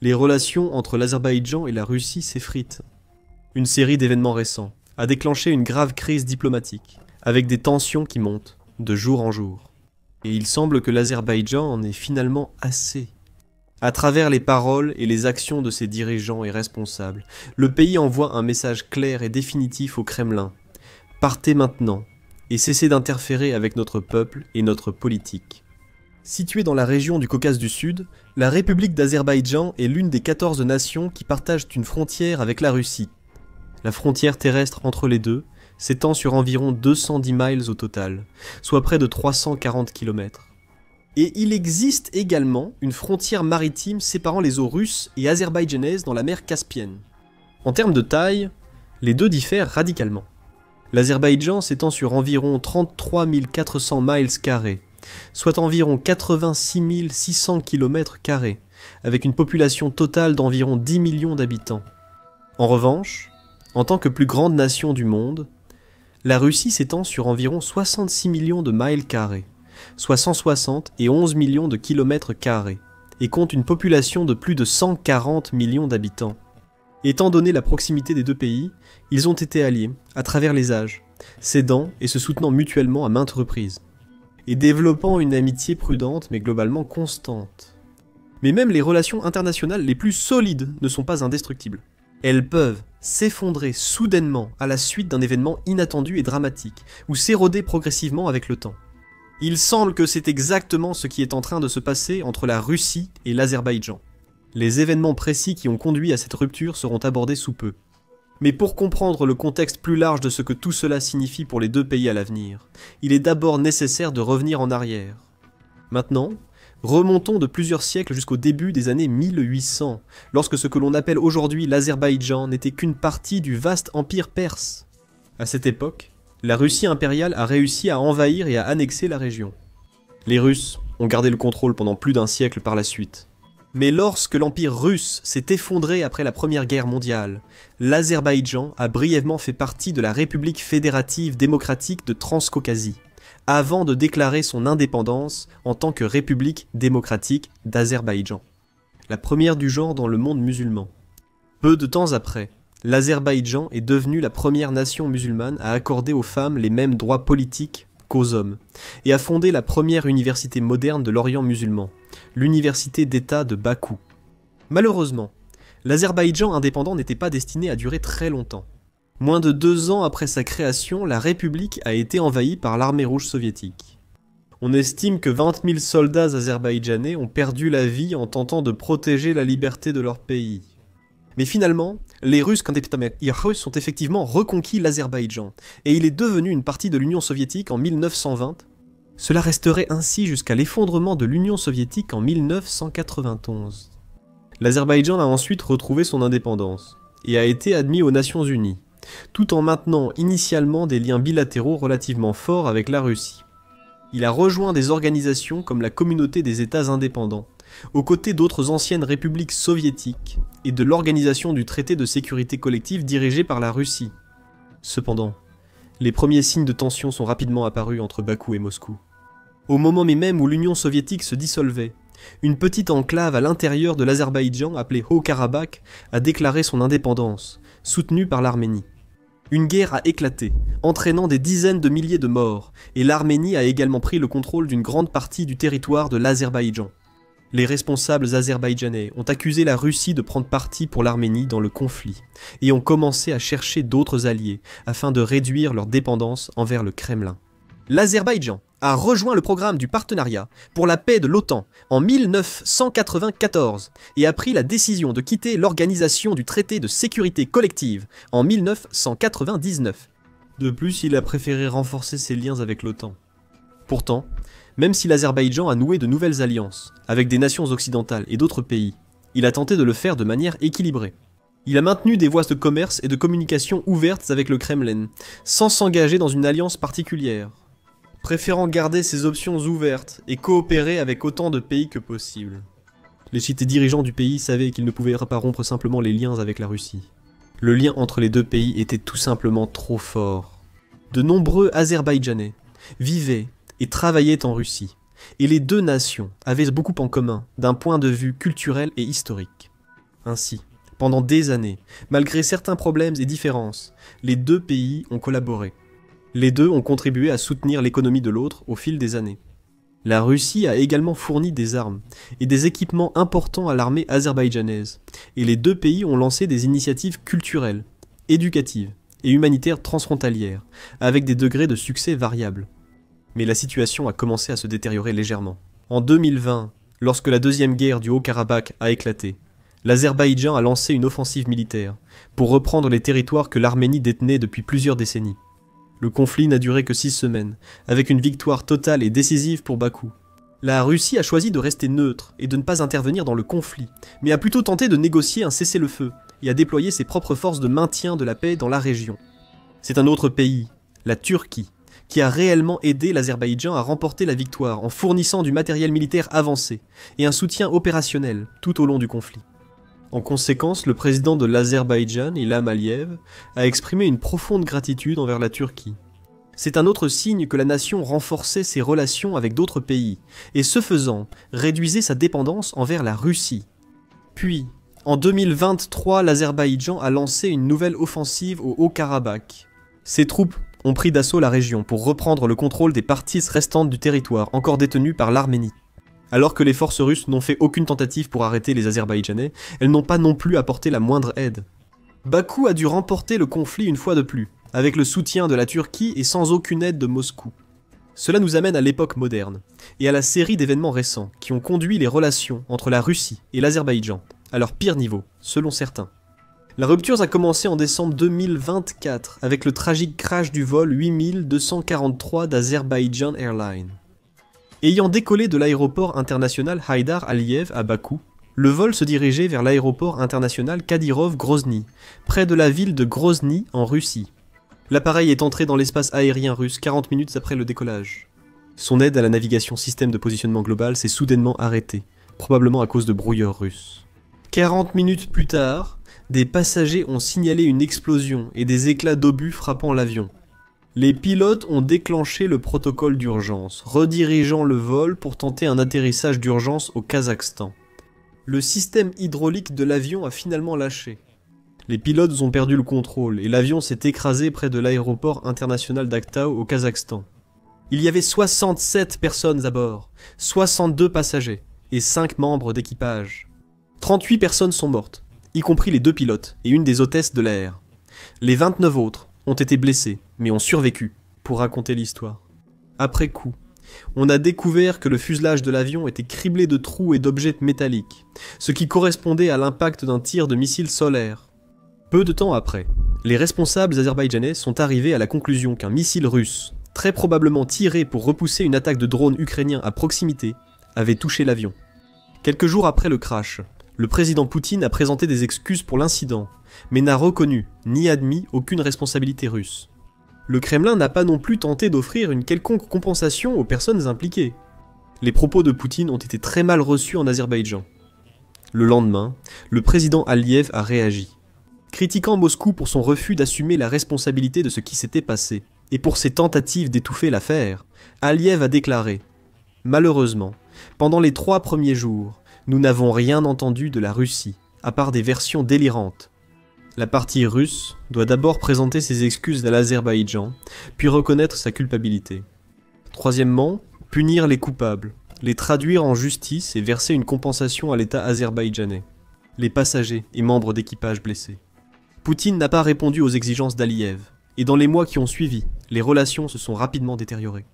les relations entre l'Azerbaïdjan et la Russie s'effritent. Une série d'événements récents a déclenché une grave crise diplomatique, avec des tensions qui montent de jour en jour. Et il semble que l'Azerbaïdjan en ait finalement assez. À travers les paroles et les actions de ses dirigeants et responsables, le pays envoie un message clair et définitif au Kremlin. Partez maintenant et cessez d'interférer avec notre peuple et notre politique. Située dans la région du Caucase du Sud, la République d'Azerbaïdjan est l'une des 14 nations qui partagent une frontière avec la Russie. La frontière terrestre entre les deux s'étend sur environ 210 miles au total, soit près de 340 km. Et il existe également une frontière maritime séparant les eaux russes et azerbaïdjanaises dans la mer Caspienne. En termes de taille, les deux diffèrent radicalement. L'Azerbaïdjan s'étend sur environ 33 400 miles carrés, soit environ 86 600 km carrés, avec une population totale d'environ 10 millions d'habitants. En revanche, en tant que plus grande nation du monde, la Russie s'étend sur environ 66 millions de miles carrés, soit 160 et 11 millions de kilomètres carrés, et compte une population de plus de 140 millions d'habitants. Étant donné la proximité des deux pays, ils ont été alliés, à travers les âges, s'aidant et se soutenant mutuellement à maintes reprises, et développant une amitié prudente mais globalement constante. Mais même les relations internationales les plus solides ne sont pas indestructibles. Elles peuvent s'effondrer soudainement à la suite d'un événement inattendu et dramatique, ou s'éroder progressivement avec le temps. Il semble que c'est exactement ce qui est en train de se passer entre la Russie et l'Azerbaïdjan. Les événements précis qui ont conduit à cette rupture seront abordés sous peu. Mais pour comprendre le contexte plus large de ce que tout cela signifie pour les deux pays à l'avenir, il est d'abord nécessaire de revenir en arrière. Maintenant, remontons de plusieurs siècles jusqu'au début des années 1800, lorsque ce que l'on appelle aujourd'hui l'Azerbaïdjan n'était qu'une partie du vaste empire perse. À cette époque, la Russie impériale a réussi à envahir et à annexer la région. Les Russes ont gardé le contrôle pendant plus d'un siècle par la suite. Mais lorsque l'empire russe s'est effondré après la Première Guerre mondiale, l'Azerbaïdjan a brièvement fait partie de la République fédérative démocratique de Transcaucasie, avant de déclarer son indépendance en tant que République démocratique d'Azerbaïdjan, la première du genre dans le monde musulman. Peu de temps après, l'Azerbaïdjan est devenu la première nation musulmane à accorder aux femmes les mêmes droits politiques qu'aux hommes, et a fondé la première université moderne de l'Orient musulman, l'université d'État de Bakou. Malheureusement, l'Azerbaïdjan indépendant n'était pas destiné à durer très longtemps. Moins de 2 ans après sa création, la République a été envahie par l'armée rouge soviétique. On estime que 20 000 soldats azerbaïdjanais ont perdu la vie en tentant de protéger la liberté de leur pays. Mais finalement, les Russes ont effectivement reconquis l'Azerbaïdjan, et il est devenu une partie de l'Union soviétique en 1920. Cela resterait ainsi jusqu'à l'effondrement de l'Union soviétique en 1991. L'Azerbaïdjan a ensuite retrouvé son indépendance, et a été admis aux Nations Unies, tout en maintenant initialement des liens bilatéraux relativement forts avec la Russie. Il a rejoint des organisations comme la Communauté des États indépendants, aux côtés d'autres anciennes républiques soviétiques et de l'organisation du traité de sécurité collective dirigée par la Russie. Cependant, les premiers signes de tension sont rapidement apparus entre Bakou et Moscou. Au moment même où l'Union soviétique se dissolvait, une petite enclave à l'intérieur de l'Azerbaïdjan appelée Haut-Karabakh a déclaré son indépendance, soutenue par l'Arménie. Une guerre a éclaté, entraînant des dizaines de milliers de morts, et l'Arménie a également pris le contrôle d'une grande partie du territoire de l'Azerbaïdjan. Les responsables azerbaïdjanais ont accusé la Russie de prendre parti pour l'Arménie dans le conflit, et ont commencé à chercher d'autres alliés, afin de réduire leur dépendance envers le Kremlin. L'Azerbaïdjan a rejoint le programme du partenariat pour la paix de l'OTAN en 1994 et a pris la décision de quitter l'organisation du traité de sécurité collective en 1999. De plus, il a préféré renforcer ses liens avec l'OTAN. Pourtant, même si l'Azerbaïdjan a noué de nouvelles alliances avec des nations occidentales et d'autres pays, il a tenté de le faire de manière équilibrée. Il a maintenu des voies de commerce et de communication ouvertes avec le Kremlin, sans s'engager dans une alliance particulière, préférant garder ses options ouvertes et coopérer avec autant de pays que possible. Les dirigeants du pays savaient qu'ils ne pouvaient pas rompre simplement les liens avec la Russie. Le lien entre les deux pays était tout simplement trop fort. De nombreux Azerbaïdjanais vivaient et travaillaient en Russie, et les deux nations avaient beaucoup en commun d'un point de vue culturel et historique. Ainsi, pendant des années, malgré certains problèmes et différences, les deux pays ont collaboré. Les deux ont contribué à soutenir l'économie de l'autre au fil des années. La Russie a également fourni des armes et des équipements importants à l'armée azerbaïdjanaise, et les deux pays ont lancé des initiatives culturelles, éducatives et humanitaires transfrontalières, avec des degrés de succès variables. Mais la situation a commencé à se détériorer légèrement. En 2020, lorsque la deuxième guerre du Haut-Karabakh a éclaté, l'Azerbaïdjan a lancé une offensive militaire pour reprendre les territoires que l'Arménie détenait depuis plusieurs décennies. Le conflit n'a duré que 6 semaines, avec une victoire totale et décisive pour Bakou. La Russie a choisi de rester neutre et de ne pas intervenir dans le conflit, mais a plutôt tenté de négocier un cessez-le-feu et a déployé ses propres forces de maintien de la paix dans la région. C'est un autre pays, la Turquie, qui a réellement aidé l'Azerbaïdjan à remporter la victoire en fournissant du matériel militaire avancé et un soutien opérationnel tout au long du conflit. En conséquence, le président de l'Azerbaïdjan, Ilham Aliyev, a exprimé une profonde gratitude envers la Turquie. C'est un autre signe que la nation renforçait ses relations avec d'autres pays, et ce faisant, réduisait sa dépendance envers la Russie. Puis, en 2023, l'Azerbaïdjan a lancé une nouvelle offensive au Haut-Karabakh. Ses troupes ont pris d'assaut la région pour reprendre le contrôle des parties restantes du territoire encore détenues par l'Arménie. Alors que les forces russes n'ont fait aucune tentative pour arrêter les Azerbaïdjanais, elles n'ont pas non plus apporté la moindre aide. Bakou a dû remporter le conflit une fois de plus, avec le soutien de la Turquie et sans aucune aide de Moscou. Cela nous amène à l'époque moderne, et à la série d'événements récents qui ont conduit les relations entre la Russie et l'Azerbaïdjan à leur pire niveau, selon certains. La rupture a commencé en décembre 2024 avec le tragique crash du vol 8243 d'Azerbaijan Airlines. Ayant décollé de l'aéroport international Haïdar Aliyev à Bakou, le vol se dirigeait vers l'aéroport international Kadyrov-Grozny, près de la ville de Grozny en Russie. L'appareil est entré dans l'espace aérien russe 40 minutes après le décollage. Son aide à la navigation système de positionnement global s'est soudainement arrêtée, probablement à cause de brouilleurs russes. 40 minutes plus tard, des passagers ont signalé une explosion et des éclats d'obus frappant l'avion. Les pilotes ont déclenché le protocole d'urgence, redirigeant le vol pour tenter un atterrissage d'urgence au Kazakhstan. Le système hydraulique de l'avion a finalement lâché. Les pilotes ont perdu le contrôle et l'avion s'est écrasé près de l'aéroport international d'Aktau au Kazakhstan. Il y avait 67 personnes à bord, 62 passagers et 5 membres d'équipage. 38 personnes sont mortes, y compris les 2 pilotes et une des hôtesses de l'air. Les 29 autres ont été blessés, mais ont survécu, pour raconter l'histoire. Après coup, on a découvert que le fuselage de l'avion était criblé de trous et d'objets métalliques, ce qui correspondait à l'impact d'un tir de missile solaire. Peu de temps après, les responsables azerbaïdjanais sont arrivés à la conclusion qu'un missile russe, très probablement tiré pour repousser une attaque de drone ukrainien à proximité, avait touché l'avion. Quelques jours après le crash, le président Poutine a présenté des excuses pour l'incident, mais n'a reconnu ni admis aucune responsabilité russe. Le Kremlin n'a pas non plus tenté d'offrir une quelconque compensation aux personnes impliquées. Les propos de Poutine ont été très mal reçus en Azerbaïdjan. Le lendemain, le président Aliyev a réagi. Critiquant Moscou pour son refus d'assumer la responsabilité de ce qui s'était passé, et pour ses tentatives d'étouffer l'affaire, Aliyev a déclaré « Malheureusement, pendant les 3 premiers jours, nous n'avons rien entendu de la Russie, à part des versions délirantes. La partie russe doit d'abord présenter ses excuses à l'Azerbaïdjan, puis reconnaître sa culpabilité. Troisièmement, punir les coupables, les traduire en justice et verser une compensation à l'État azerbaïdjanais, les passagers et membres d'équipage blessés. » Poutine n'a pas répondu aux exigences d'Aliyev, et dans les mois qui ont suivi, les relations se sont rapidement détériorées.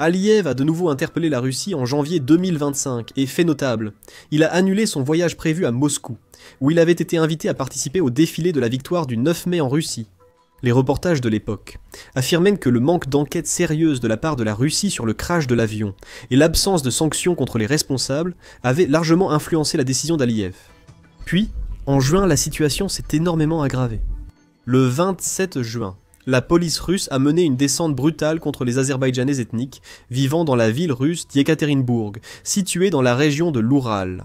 Aliyev a de nouveau interpellé la Russie en janvier 2025, et fait notable, il a annulé son voyage prévu à Moscou, où il avait été invité à participer au défilé de la victoire du 9 mai en Russie. Les reportages de l'époque affirmaient que le manque d'enquête sérieuse de la part de la Russie sur le crash de l'avion et l'absence de sanctions contre les responsables avaient largement influencé la décision d'Aliyev. Puis, en juin, la situation s'est énormément aggravée. Le 27 juin, la police russe a mené une descente brutale contre les Azerbaïdjanais ethniques vivant dans la ville russe d'Yekaterinbourg, située dans la région de l'Oural.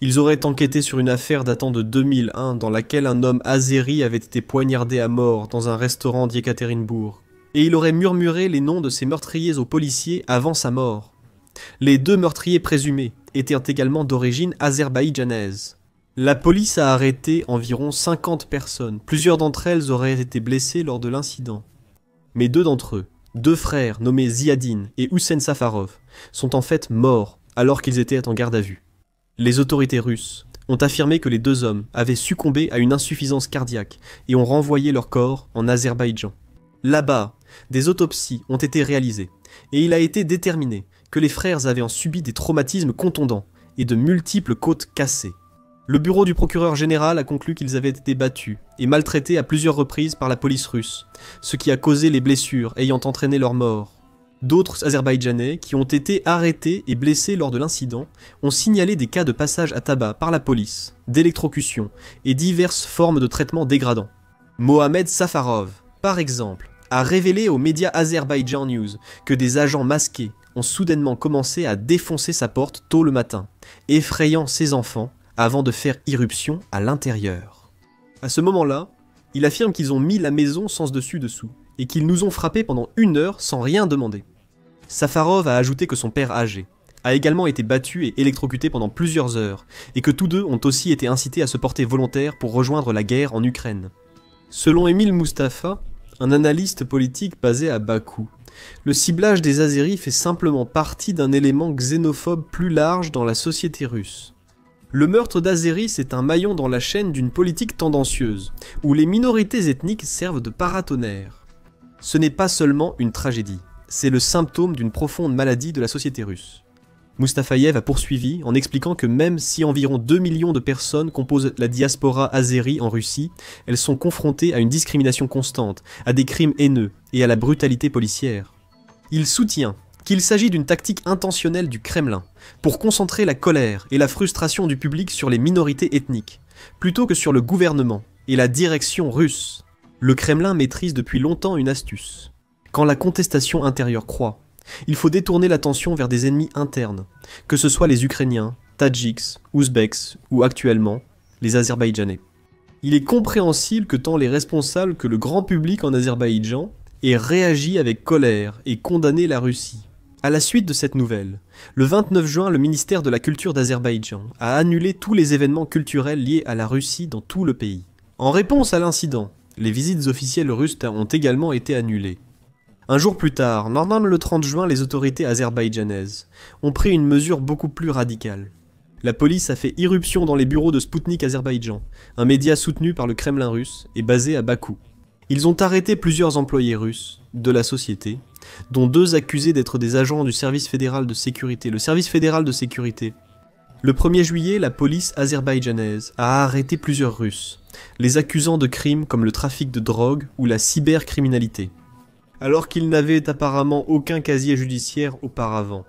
Ils auraient enquêté sur une affaire datant de 2001 dans laquelle un homme azéri avait été poignardé à mort dans un restaurant d'Yekaterinbourg, et il aurait murmuré les noms de ses meurtriers aux policiers avant sa mort. Les 2 meurtriers présumés étaient également d'origine azerbaïdjanaise. La police a arrêté environ 50 personnes, plusieurs d'entre elles auraient été blessées lors de l'incident. Mais deux d'entre eux, deux frères nommés Ziadine et Hussein Safarov, sont en fait morts alors qu'ils étaient en garde à vue. Les autorités russes ont affirmé que les deux hommes avaient succombé à une insuffisance cardiaque et ont renvoyé leur corps en Azerbaïdjan. Là-bas, des autopsies ont été réalisées et il a été déterminé que les frères avaient subi des traumatismes contondants et de multiples côtes cassées. Le bureau du procureur général a conclu qu'ils avaient été battus et maltraités à plusieurs reprises par la police russe, ce qui a causé les blessures ayant entraîné leur mort. D'autres Azerbaïdjanais qui ont été arrêtés et blessés lors de l'incident ont signalé des cas de passage à tabac par la police, d'électrocution et diverses formes de traitements dégradants. Mohamed Safarov, par exemple, a révélé aux médias Azerbaijan News que des agents masqués ont soudainement commencé à défoncer sa porte tôt le matin, effrayant ses enfants avant de faire irruption à l'intérieur. À ce moment-là, il affirme qu'ils ont mis la maison sans dessus-dessous, et qu'ils nous ont frappés pendant 1 heure sans rien demander. Safarov a ajouté que son père âgé a également été battu et électrocuté pendant plusieurs heures, et que tous deux ont aussi été incités à se porter volontaires pour rejoindre la guerre en Ukraine. Selon Emil Mustafa, un analyste politique basé à Bakou, le ciblage des Azéris fait simplement partie d'un élément xénophobe plus large dans la société russe. Le meurtre d'Azéris est un maillon dans la chaîne d'une politique tendancieuse, où les minorités ethniques servent de paratonnerres. Ce n'est pas seulement une tragédie, c'est le symptôme d'une profonde maladie de la société russe. Mustafayev a poursuivi en expliquant que même si environ 2 millions de personnes composent la diaspora azérie en Russie, elles sont confrontées à une discrimination constante, à des crimes haineux et à la brutalité policière. Il soutient qu'il s'agit d'une tactique intentionnelle du Kremlin pour concentrer la colère et la frustration du public sur les minorités ethniques, plutôt que sur le gouvernement et la direction russe. Le Kremlin maîtrise depuis longtemps une astuce. Quand la contestation intérieure croît, il faut détourner l'attention vers des ennemis internes, que ce soit les Ukrainiens, Tadjiks, Ouzbeks ou actuellement les Azerbaïdjanais. Il est compréhensible que tant les responsables que le grand public en Azerbaïdjan aient réagi avec colère et condamné la Russie. À la suite de cette nouvelle, le 29 juin, le ministère de la Culture d'Azerbaïdjan a annulé tous les événements culturels liés à la Russie dans tout le pays. En réponse à l'incident, les visites officielles russes ont également été annulées. Un jour plus tard, le 30 juin, les autorités azerbaïdjanaises ont pris une mesure beaucoup plus radicale. La police a fait irruption dans les bureaux de Sputnik Azerbaïdjan, un média soutenu par le Kremlin russe et basé à Bakou. Ils ont arrêté plusieurs employés russes de la société, dont 2 accusés d'être des agents du service fédéral de sécurité. Le service fédéral de sécurité. Le 1er juillet, la police azerbaïdjanaise a arrêté plusieurs Russes, les accusant de crimes comme le trafic de drogue ou la cybercriminalité, alors qu'ils n'avaient apparemment aucun casier judiciaire auparavant.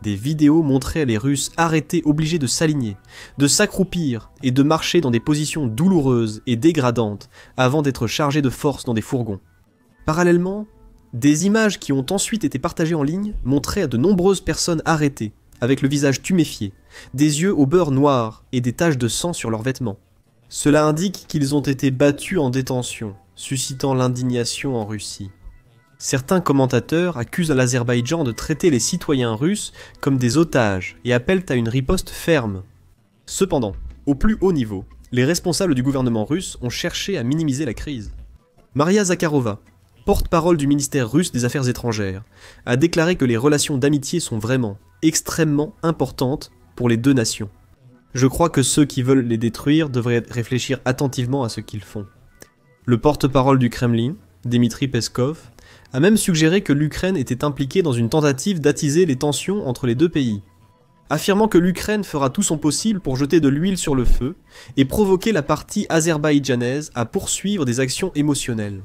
Des vidéos montraient les Russes arrêtés obligés de s'aligner, de s'accroupir et de marcher dans des positions douloureuses et dégradantes avant d'être chargés de force dans des fourgons. Parallèlement, des images qui ont ensuite été partagées en ligne montraient de nombreuses personnes arrêtées, avec le visage tuméfié, des yeux au beurre noir et des taches de sang sur leurs vêtements. Cela indique qu'ils ont été battus en détention, suscitant l'indignation en Russie. Certains commentateurs accusent l'Azerbaïdjan de traiter les citoyens russes comme des otages et appellent à une riposte ferme. Cependant, au plus haut niveau, les responsables du gouvernement russe ont cherché à minimiser la crise. Maria Zakharova, porte-parole du ministère russe des Affaires étrangères, a déclaré que les relations d'amitié sont vraiment extrêmement importantes pour les deux nations. Je crois que ceux qui veulent les détruire devraient réfléchir attentivement à ce qu'ils font. Le porte-parole du Kremlin, Dmitri Peskov, a même suggéré que l'Ukraine était impliquée dans une tentative d'attiser les tensions entre les deux pays, affirmant que l'Ukraine fera tout son possible pour jeter de l'huile sur le feu et provoquer la partie azerbaïdjanaise à poursuivre des actions émotionnelles.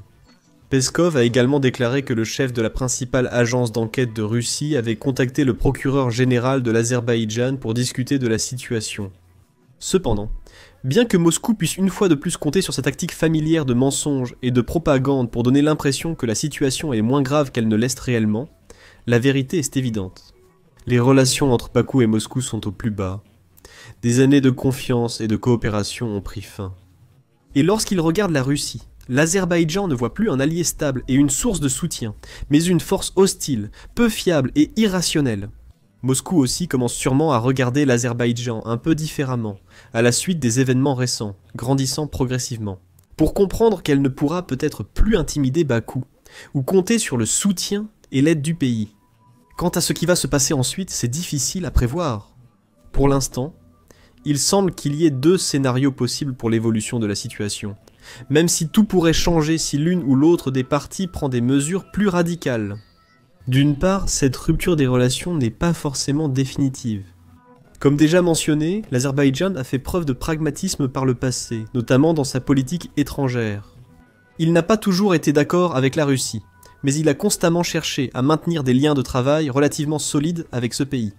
Peskov a également déclaré que le chef de la principale agence d'enquête de Russie avait contacté le procureur général de l'Azerbaïdjan pour discuter de la situation. Cependant, bien que Moscou puisse une fois de plus compter sur sa tactique familière de mensonges et de propagande pour donner l'impression que la situation est moins grave qu'elle ne l'est réellement, la vérité est évidente. Les relations entre Bakou et Moscou sont au plus bas. Des années de confiance et de coopération ont pris fin. Et lorsqu'il regarde la Russie, l'Azerbaïdjan ne voit plus un allié stable et une source de soutien, mais une force hostile, peu fiable et irrationnelle. Moscou aussi commence sûrement à regarder l'Azerbaïdjan un peu différemment, à la suite des événements récents, grandissant progressivement, pour comprendre qu'elle ne pourra peut-être plus intimider Bakou, ou compter sur le soutien et l'aide du pays. Quant à ce qui va se passer ensuite, c'est difficile à prévoir. Pour l'instant, il semble qu'il y ait deux scénarios possibles pour l'évolution de la situation, même si tout pourrait changer si l'une ou l'autre des parties prend des mesures plus radicales. D'une part, cette rupture des relations n'est pas forcément définitive. Comme déjà mentionné, l'Azerbaïdjan a fait preuve de pragmatisme par le passé, notamment dans sa politique étrangère. Il n'a pas toujours été d'accord avec la Russie, mais il a constamment cherché à maintenir des liens de travail relativement solides avec ce pays.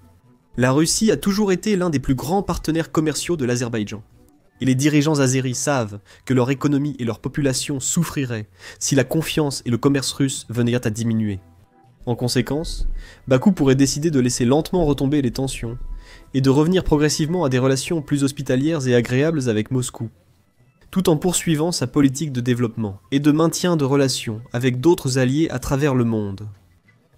La Russie a toujours été l'un des plus grands partenaires commerciaux de l'Azerbaïdjan. Et les dirigeants azéris savent que leur économie et leur population souffriraient si la confiance et le commerce russe venaient à diminuer. En conséquence, Bakou pourrait décider de laisser lentement retomber les tensions et de revenir progressivement à des relations plus hospitalières et agréables avec Moscou, tout en poursuivant sa politique de développement et de maintien de relations avec d'autres alliés à travers le monde.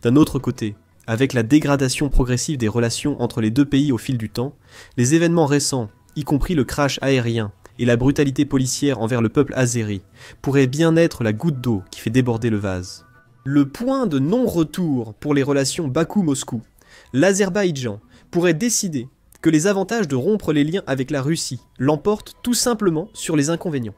D'un autre côté, avec la dégradation progressive des relations entre les deux pays au fil du temps, les événements récents, y compris le crash aérien et la brutalité policière envers le peuple azéri, pourraient bien être la goutte d'eau qui fait déborder le vase. Le point de non-retour pour les relations Bakou-Moscou, l'Azerbaïdjan pourrait décider que les avantages de rompre les liens avec la Russie l'emportent tout simplement sur les inconvénients,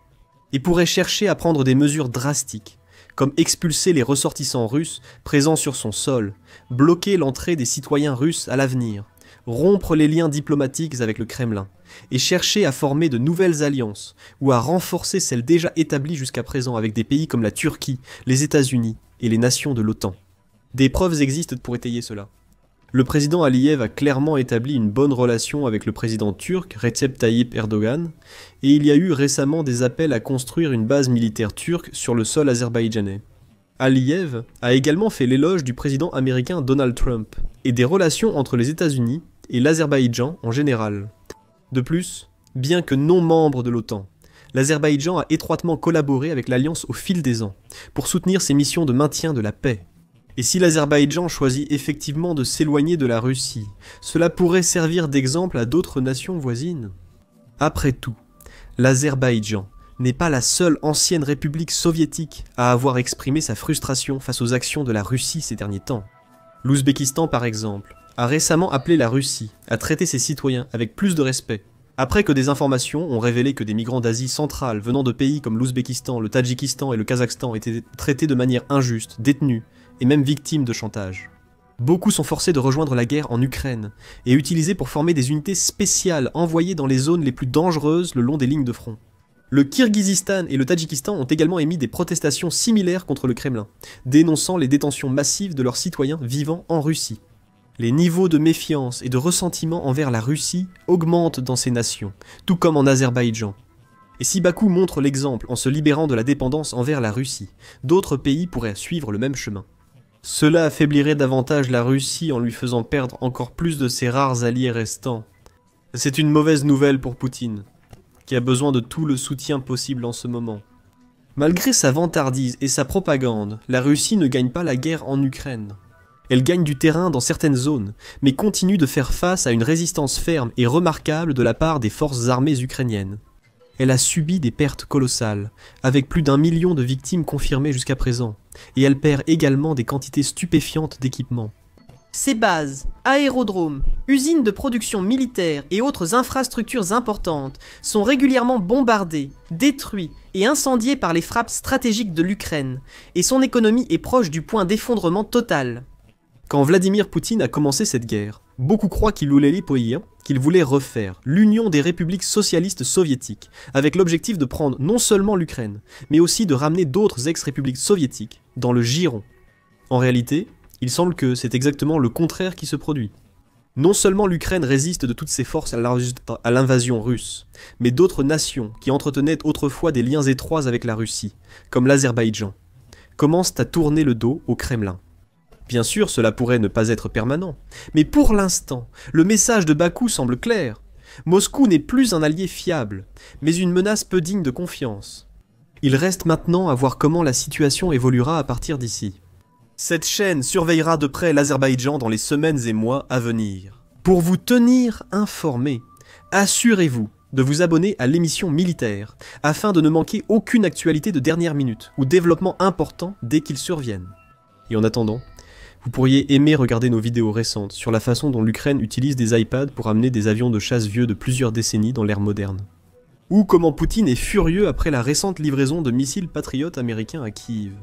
et pourrait chercher à prendre des mesures drastiques, comme expulser les ressortissants russes présents sur son sol, bloquer l'entrée des citoyens russes à l'avenir, rompre les liens diplomatiques avec le Kremlin, et chercher à former de nouvelles alliances, ou à renforcer celles déjà établies jusqu'à présent avec des pays comme la Turquie, les États-Unis et les nations de l'OTAN. Des preuves existent pour étayer cela. Le président Aliyev a clairement établi une bonne relation avec le président turc Recep Tayyip Erdogan, et il y a eu récemment des appels à construire une base militaire turque sur le sol azerbaïdjanais. Aliyev a également fait l'éloge du président américain Donald Trump, et des relations entre les États-Unis et l'Azerbaïdjan en général. De plus, bien que non membre de l'OTAN, l'Azerbaïdjan a étroitement collaboré avec l'Alliance au fil des ans, pour soutenir ses missions de maintien de la paix. Et si l'Azerbaïdjan choisit effectivement de s'éloigner de la Russie, cela pourrait servir d'exemple à d'autres nations voisines. Après tout, l'Azerbaïdjan n'est pas la seule ancienne république soviétique à avoir exprimé sa frustration face aux actions de la Russie ces derniers temps. L'Ouzbékistan, par exemple, a récemment appelé la Russie à traiter ses citoyens avec plus de respect, après que des informations ont révélé que des migrants d'Asie centrale venant de pays comme l'Ouzbékistan, le Tadjikistan et le Kazakhstan étaient traités de manière injuste, détenus et même victimes de chantage. Beaucoup sont forcés de rejoindre la guerre en Ukraine et utilisés pour former des unités spéciales envoyées dans les zones les plus dangereuses le long des lignes de front. Le Kirghizistan et le Tadjikistan ont également émis des protestations similaires contre le Kremlin, dénonçant les détentions massives de leurs citoyens vivant en Russie. Les niveaux de méfiance et de ressentiment envers la Russie augmentent dans ces nations, tout comme en Azerbaïdjan. Et si Bakou montre l'exemple en se libérant de la dépendance envers la Russie, d'autres pays pourraient suivre le même chemin. Cela affaiblirait davantage la Russie en lui faisant perdre encore plus de ses rares alliés restants. C'est une mauvaise nouvelle pour Poutine, qui a besoin de tout le soutien possible en ce moment. Malgré sa vantardise et sa propagande, la Russie ne gagne pas la guerre en Ukraine. Elle gagne du terrain dans certaines zones, mais continue de faire face à une résistance ferme et remarquable de la part des forces armées ukrainiennes. Elle a subi des pertes colossales, avec plus d'1 million de victimes confirmées jusqu'à présent, et elle perd également des quantités stupéfiantes d'équipements. Ces bases, aérodromes, usines de production militaire et autres infrastructures importantes sont régulièrement bombardées, détruites et incendiées par les frappes stratégiques de l'Ukraine, et son économie est proche du point d'effondrement total. Quand Vladimir Poutine a commencé cette guerre, beaucoup croient qu'il voulait refaire l'union des républiques socialistes soviétiques, avec l'objectif de prendre non seulement l'Ukraine, mais aussi de ramener d'autres ex-républiques soviétiques dans le giron. En réalité, il semble que c'est exactement le contraire qui se produit. Non seulement l'Ukraine résiste de toutes ses forces à l'invasion russe, mais d'autres nations qui entretenaient autrefois des liens étroits avec la Russie, comme l'Azerbaïdjan, commencent à tourner le dos au Kremlin. Bien sûr, cela pourrait ne pas être permanent, mais pour l'instant, le message de Bakou semble clair. Moscou n'est plus un allié fiable, mais une menace peu digne de confiance. Il reste maintenant à voir comment la situation évoluera à partir d'ici. Cette chaîne surveillera de près l'Azerbaïdjan dans les semaines et mois à venir. Pour vous tenir informé, assurez-vous de vous abonner à l'émission Militaire, afin de ne manquer aucune actualité de dernière minute ou développement important dès qu'ils surviennent. Et en attendant, vous pourriez aimer regarder nos vidéos récentes sur la façon dont l'Ukraine utilise des iPads pour amener des avions de chasse vieux de plusieurs décennies dans l'ère moderne. Ou comment Poutine est furieux après la récente livraison de missiles patriotes américains à Kiev.